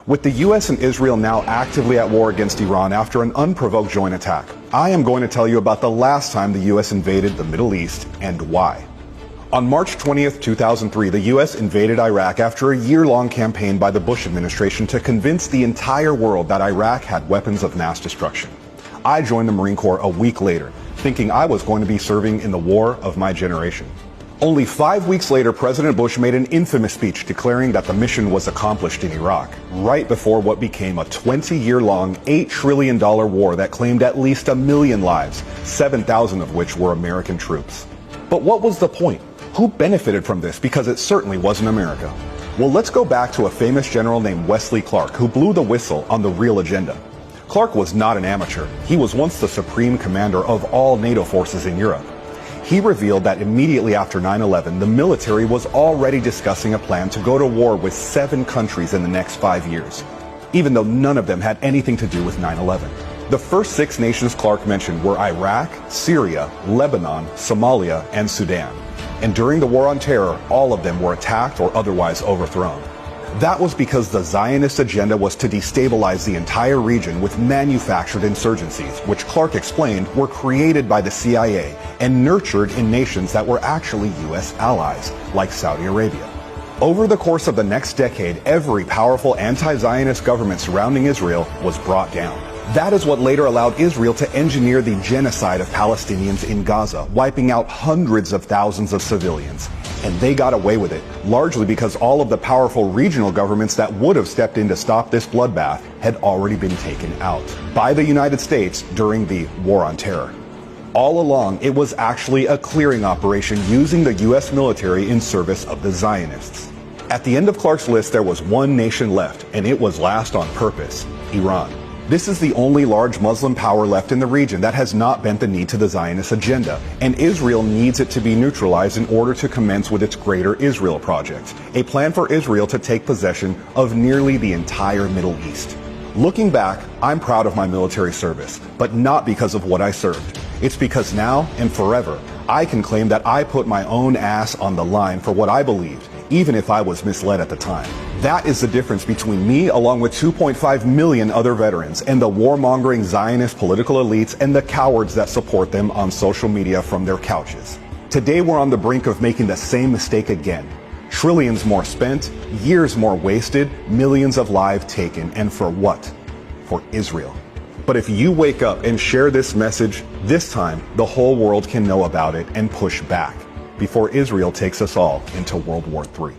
With the US and Israel now actively at war against Iran after an unprovoked joint attack, I am going to tell you about the last time the US invaded the Middle East and why. On March 20th, 2003, the US invaded Iraq after a year-long campaign by the Bush administration to convince the entire world that Iraq had weapons of mass destruction. I joined the Marine Corps a week later, thinking I was going to be serving in the war of my generation. Only 5 weeks later, President Bush made an infamous speech declaring that the mission was accomplished in Iraq, right before what became a 20-year-long, $8 trillion war that claimed at least 1 million lives, 7,000 of which were American troops. But what was the point? Who benefited from this? Because it certainly wasn't America. Well, let's go back to a famous general named Wesley Clark, who blew the whistle on the real agenda. Clark was not an amateur. He was once the supreme commander of all NATO forces in Europe. He revealed that immediately after 9/11, the military was already discussing a plan to go to war with 7 countries in the next 5 years, even though none of them had anything to do with 9/11. The first 6 nations Clark mentioned were Iraq, Syria, Lebanon, Somalia, and Sudan. And during the War on Terror, all of them were attacked or otherwise overthrown. That was because the Zionist agenda was to destabilize the entire region with manufactured insurgencies, which Clark explained were created by the CIA and nurtured in nations that were actually US allies, like Saudi Arabia. Over the course of the next decade, every powerful anti-Zionist government surrounding Israel was brought down. That is what later allowed Israel to engineer the genocide of Palestinians in Gaza, wiping out hundreds of thousands of civilians. And they got away with it, largely because all of the powerful regional governments that would have stepped in to stop this bloodbath had already been taken out by the United States during the War on Terror. All along, it was actually a clearing operation using the US military in service of the Zionists. At the end of Clark's list, there was one nation left, and it was last on purpose: Iran. This is the only large Muslim power left in the region that has not bent the knee to the Zionist agenda, and Israel needs it to be neutralized in order to commence with its Greater Israel Project, a plan for Israel to take possession of nearly the entire Middle East. Looking back, I'm proud of my military service, but not because of what I served. It's because now and forever, I can claim that I put my own ass on the line for what I believed, even if I was misled at the time. That is the difference between me, along with 2.5 million other veterans, and the warmongering Zionist political elites and the cowards that support them on social media from their couches. Today we're on the brink of making the same mistake again. Trillions more spent, years more wasted, millions of lives taken, and for what? For Israel. But if you wake up and share this message, this time the whole world can know about it and push back before Israel takes us all into World War III.